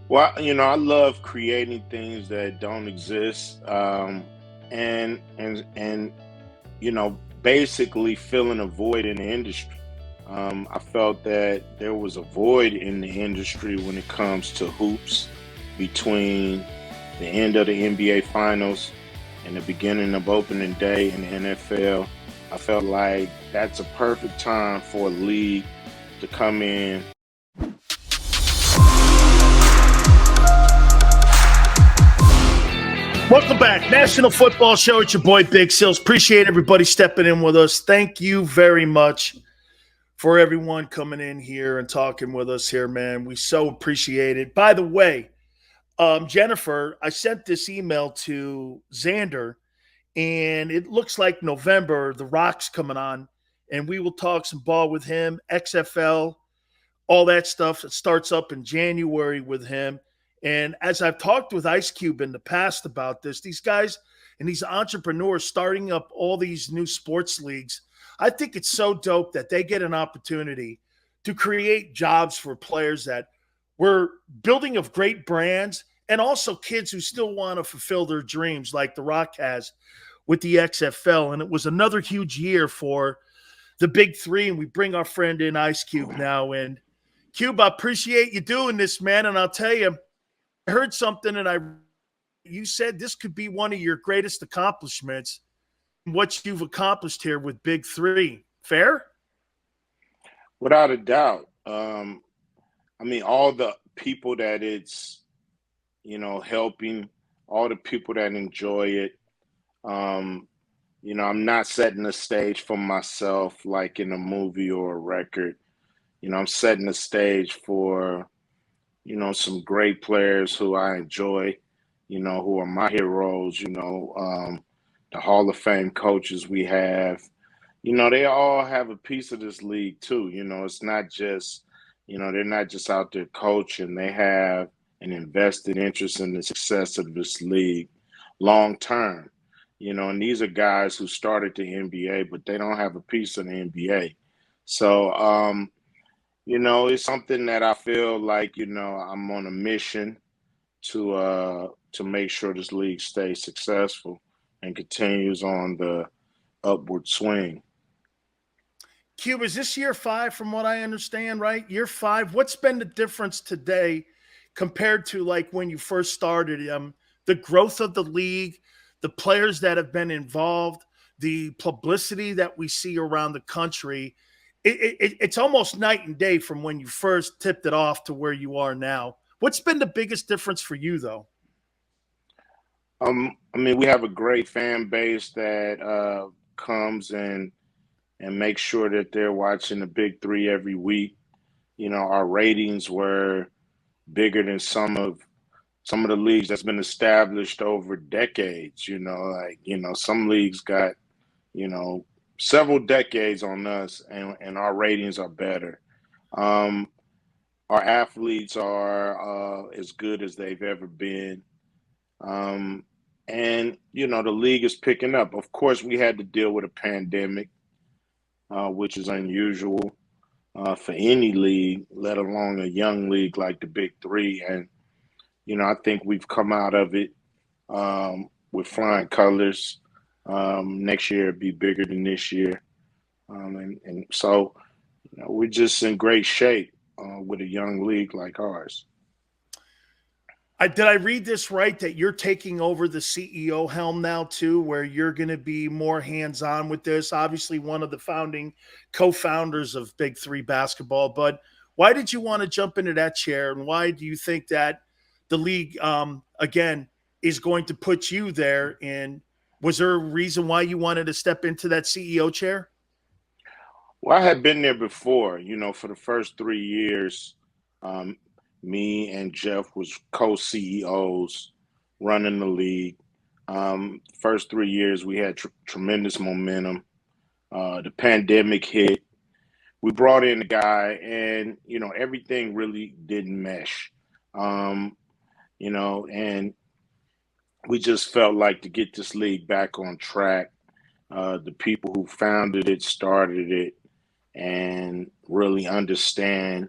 Well, I love creating things that don't exist, and basically filling a void in the industry. I felt that there was a void in the industry when it comes to hoops between the end of the NBA Finals and the beginning of opening day in the NFL. I felt like that's a perfect time for a league to come in. Welcome back. National Football Show. It's your boy Big Sills. Appreciate everybody stepping in with us. Thank you very much for everyone coming in here and talking with us here, man. We so appreciate it. By the way, Jennifer, I sent this email to Xander, and it looks like November, The Rock's coming on, and we will talk some ball with him, XFL, all that stuff. It starts up in January with him. And as I've talked with Ice Cube in the past about this, these guys and these entrepreneurs starting up all these new sports leagues, I think it's so dope that they get an opportunity to create jobs for players that were building of great brands and also kids who still want to fulfill their dreams like The Rock has with the XFL. And it was another huge year for the big three. And we bring our friend in Ice Cube now. And Cube, I appreciate you doing this, man. And I'll tell you, I heard something you said this could be one of your greatest accomplishments, what you've accomplished here with Big Three. Fair? Without a doubt. All the people that it's, helping, all the people that enjoy it. I'm not setting a stage for myself like in a movie or a record. I'm setting the stage for, some great players who I enjoy, who are my heroes, the Hall of Fame coaches we have. They all have a piece of this league too. It's not just, they're not just out there coaching. They have an invested interest in the success of this league long term. And these are guys who started the NBA, but they don't have a piece of the NBA. So, it's something that I feel like, I'm on a mission to make sure this league stays successful and continues on the upward swing. Cube, is this year 5 from what I understand, right? Year 5. What's been the difference today compared to like when you first started? The growth of the league, the players that have been involved, the publicity that we see around the country. It's almost night and day from when you first tipped it off to where you are now. What's been the biggest difference for you, though? We have a great fan base that comes and makes sure that they're watching the Big Three every week. Our ratings were bigger than some of the leagues that's been established over decades. Some leagues got several decades on us, and our ratings are better. Our athletes are as good as they've ever been. And the league is picking up. Of course, we had to deal with a pandemic, which is unusual for any league, let alone a young league like the Big Three. And, I think we've come out of it with flying colors. Next year it'll be bigger than this year. And so we're just in great shape with a young league like ours. Did I read this right that you're taking over the CEO helm now too, where you're going to be more hands-on with this? Obviously one of the founding co-founders of Big Three basketball, but why did you want to jump into that chair? And why do you think that the league, again, is going to put you there? And was there a reason why you wanted to step into that CEO chair? Well, I had been there before, for the first 3 years. Me and Jeff was co-CEOs running the league. First 3 years, we had tremendous momentum. The pandemic hit. We brought in a guy, and everything really didn't mesh. And we just felt like to get this league back on track, the people who founded it, started it, and really understand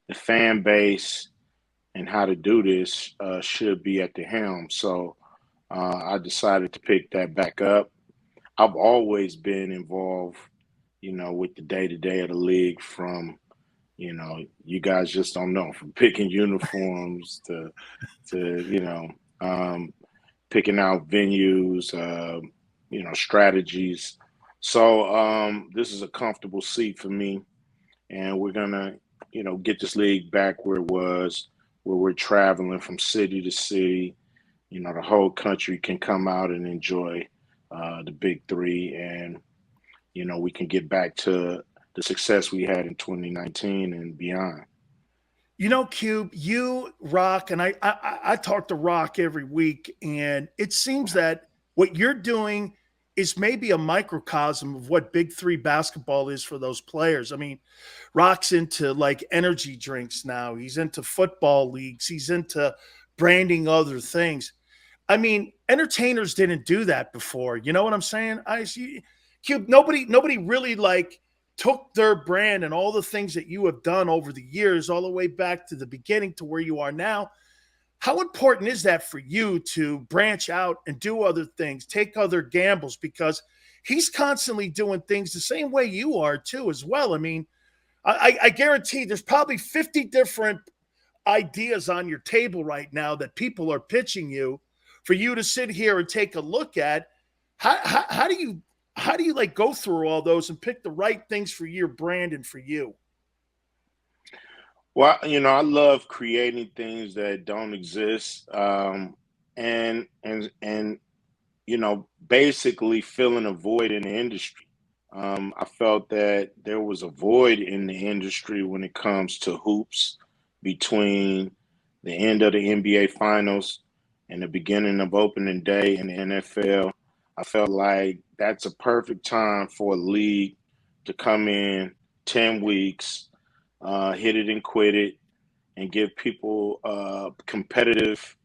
the fan base and how to do this should be at the helm. So I decided to pick that back up. I've always been involved, with the day to day of the league from, you guys just don't know, from picking uniforms to picking out venues, strategies. So this is a comfortable seat for me, and we're gonna, get this league back where it was, where we're traveling from city to city. The whole country can come out and enjoy the big three, and we can get back to the success we had in 2019 and beyond. Cube, you Rock, and I talk to Rock every week, and it seems that what you're doing is maybe a microcosm of what Big Three basketball is for those players. I mean, Rock's into like energy drinks now. He's into football leagues. He's into branding other things. I mean, entertainers didn't do that before. You know what I'm saying? I see, Cube. Nobody really like took their brand and all the things that you have done over the years, all the way back to the beginning to where you are now. How important is that for you to branch out and do other things, take other gambles? Because he's constantly doing things the same way you are too, as well. I mean, I guarantee there's probably 50 different ideas on your table right now that people are pitching you for you to sit here and take a look at. How do you like go through all those and pick the right things for your brand and for you? Well, I love creating things that don't exist, and basically filling a void in the industry. I felt that there was a void in the industry when it comes to hoops between the end of the NBA Finals and the beginning of opening day in the NFL. I felt like that's a perfect time for a league to come in 10 weeks, hit it and quit it, and give people competitive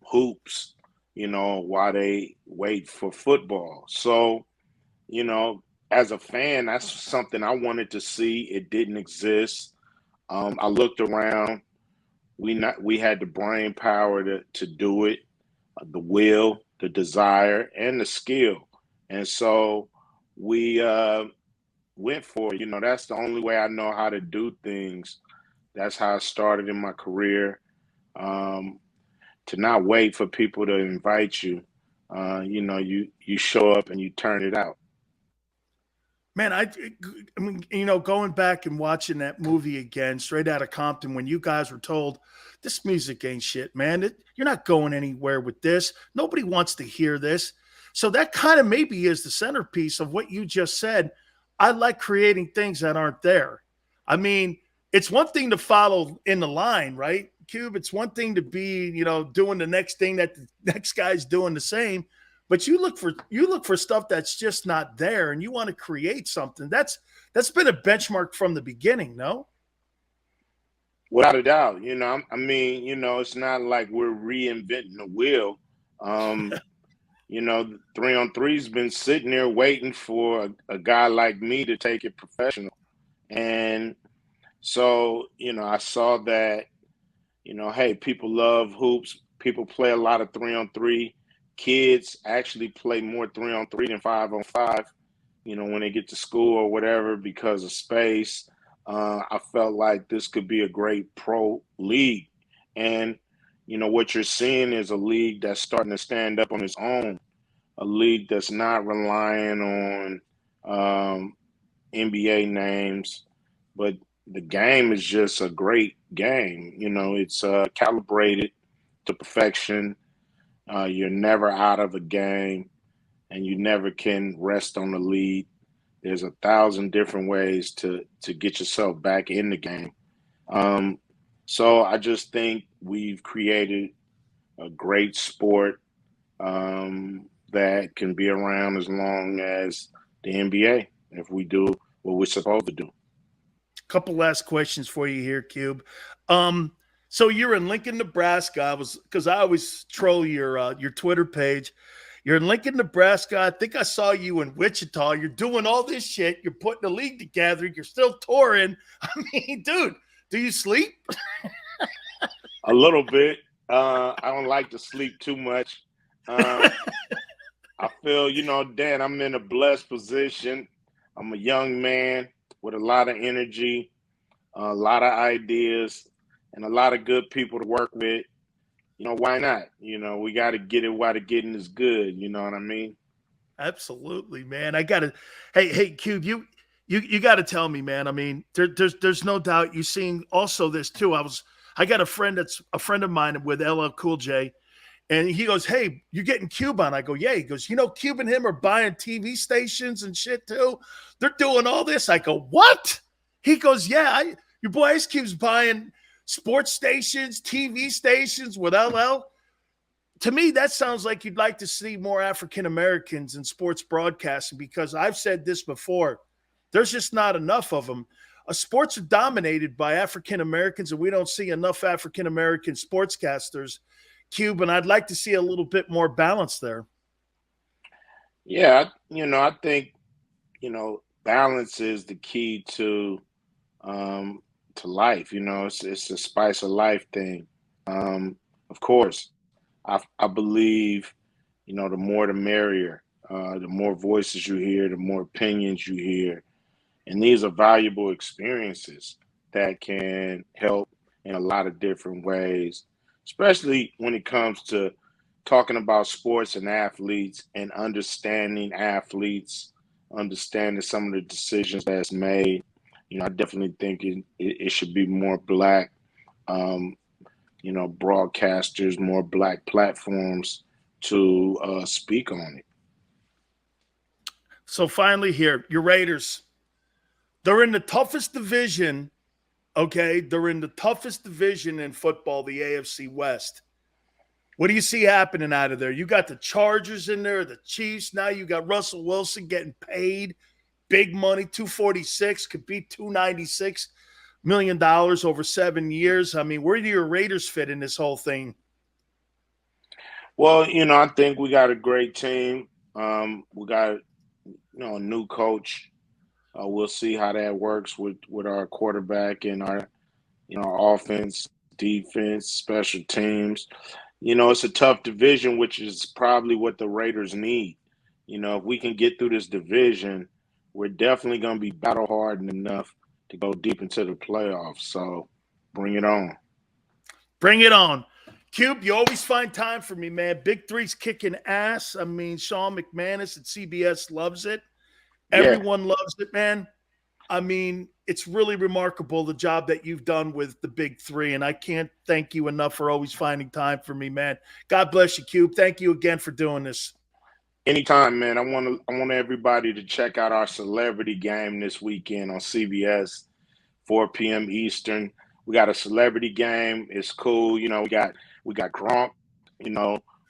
hoops, while they wait for football. So, as a fan, that's something I wanted to see. It didn't exist. I looked around. We had the brain power to do it, the will, the desire, and the skill. And so we went for it. That's the only way I know how to do things. That's how I started in my career. To not wait for people to invite you. You show up and you turn it out. Man, I mean, going back and watching that movie again, Straight Outta Compton, when you guys were told, this music ain't shit, man. You're not going anywhere with this. Nobody wants to hear this. So that kind of maybe is the centerpiece of what you just said. I like creating things that aren't there. I mean, it's one thing to follow in the line, right, Cube? It's one thing to be, doing the next thing that the next guy's doing the same. But you look for stuff that's just not there, and you want to create something. That's been a benchmark from the beginning, no? Without a doubt. I mean, it's not like we're reinventing the wheel. 3-on-3's been sitting there waiting for a guy like me to take it professional. And so, I saw that, hey, people love hoops. People play a lot of 3-on-3. Kids actually play more 3-on-3 than 5-on-5, when they get to school or whatever because of space. I felt like this could be a great pro league. And, what you're seeing is a league that's starting to stand up on its own, a league that's not relying on NBA names, but the game is just a great game. It's calibrated to perfection. You're never out of a game, and you never can rest on the lead. There's 1,000 different ways to get yourself back in the game. So I just think we've created a great sport that can be around as long as the NBA if we do what we're supposed to do. Couple last questions for you here, Cube. So you're in Lincoln, Nebraska. I always troll your Twitter page. You're in Lincoln, Nebraska. I think I saw you in Wichita. You're doing all this shit. You're putting a league together. You're still touring. I mean, dude, do you sleep? A little bit. I don't like to sleep too much. I feel, Dan, I'm in a blessed position. I'm a young man with a lot of energy, a lot of ideas, and a lot of good people to work with. Why not? We got to get it while the getting is good. You know what I mean? Absolutely, man. I gotta. Hey, Cube, you got to tell me, man. I mean, there's no doubt you seeing also this too. I got a friend that's a friend of mine with LL Cool J, and he goes, "Hey, you're getting Cube on?" I go, "Yeah." He goes, Cube and him are buying TV stations and shit too. They're doing all this. I go, "What?" He goes, "Yeah, your boy Ice Cube's buying sports stations, TV stations with LL." To me, that sounds like you'd like to see more African Americans in sports broadcasting, because I've said this before. There's just not enough of them. Sports are dominated by African Americans, and we don't see enough African American sportscasters, Cube, and I'd like to see a little bit more balance there. Yeah, I think, balance is the key to life. It's a spice of life thing. Of course, I believe, the more the merrier. The more voices you hear, the more opinions you hear. And these are valuable experiences that can help in a lot of different ways, especially when it comes to talking about sports and athletes and understanding athletes, understanding some of the decisions that's made. I definitely think it should be more Black, broadcasters, more Black platforms to speak on it. So finally here, your Raiders, they're in the toughest division, okay? They're in the toughest division in football, the AFC West. What do you see happening out of there? You got the Chargers in there, the Chiefs. Now you got Russell Wilson getting paid big money, $246, could be $296 million over 7 years. I mean, where do your Raiders fit in this whole thing? Well, I think we got a great team. We got, a new coach. We'll see how that works with our quarterback and our, offense, defense, special teams. It's a tough division, which is probably what the Raiders need. If we can get through this division, we're definitely going to be battle hardened enough to go deep into the playoffs. So bring it on. Bring it on. Cube, you always find time for me, man. Big Three's kicking ass. I mean, Sean McManus at CBS loves it. Everyone loves it, man. I mean, it's really remarkable the job that you've done with the Big Three, and I can't thank you enough for always finding time for me, man. God bless you, Cube. Thank you again for doing this. Anytime, man. I want everybody to check out our celebrity game this weekend on CBS, 4 p.m. Eastern. We got a celebrity game. It's cool. We got Gronk,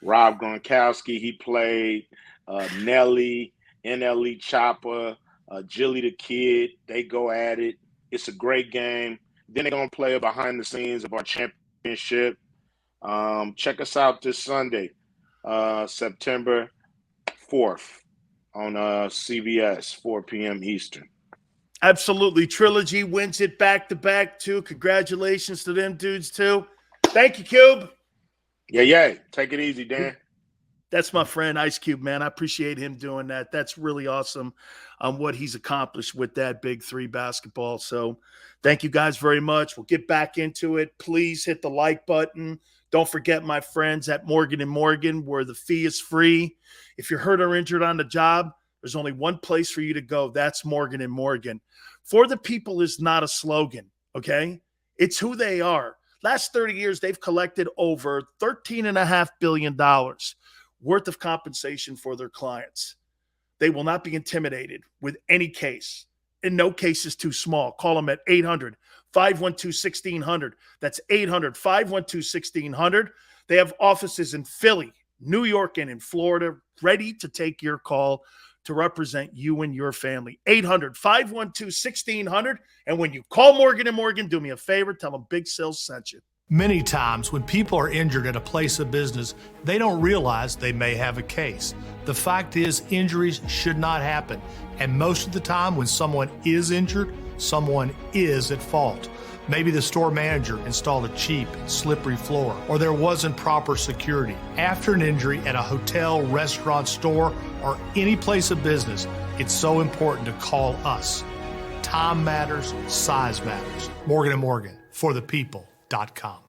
Rob Gronkowski. He played Nelly, NLE Chopper, Jilly the Kid. They go at it. It's a great game. Then they're going to play behind the scenes of our championship. Check us out this Sunday, September 4th on CBS, 4 p.m. Eastern. Absolutely. Trilogy wins it back-to-back, too. Congratulations to them dudes, too. Thank you, Cube. Yeah. Take it easy, Dan. That's my friend Ice Cube, man. I appreciate him doing that. That's really awesome on what he's accomplished with that Big Three basketball. So thank you guys very much. We'll get back into it. Please hit the like button. Don't forget my friends at Morgan & Morgan, where the fee is free. If you're hurt or injured on the job, there's only one place for you to go. That's Morgan & Morgan. For the people is not a slogan, okay? It's who they are. Last 30 years, they've collected over $13.5 billion worth of compensation for their clients. They will not be intimidated with any case. And no case is too small. Call them at 800-512-1600. That's 800-512-1600. They have offices in Philly, New York, and in Florida, ready to take your call to represent you and your family. 800-512-1600. And when you call Morgan & Morgan, do me a favor, tell them Big Sales sent you. Many times when people are injured at a place of business, they don't realize they may have a case. The fact is, injuries should not happen. And most of the time when someone is injured, someone is at fault. Maybe the store manager installed a cheap, slippery floor, or there wasn't proper security. After an injury at a hotel, restaurant, store, or any place of business, it's so important to call us. Time matters, size matters. Morgan & Morgan, forthepeople.com.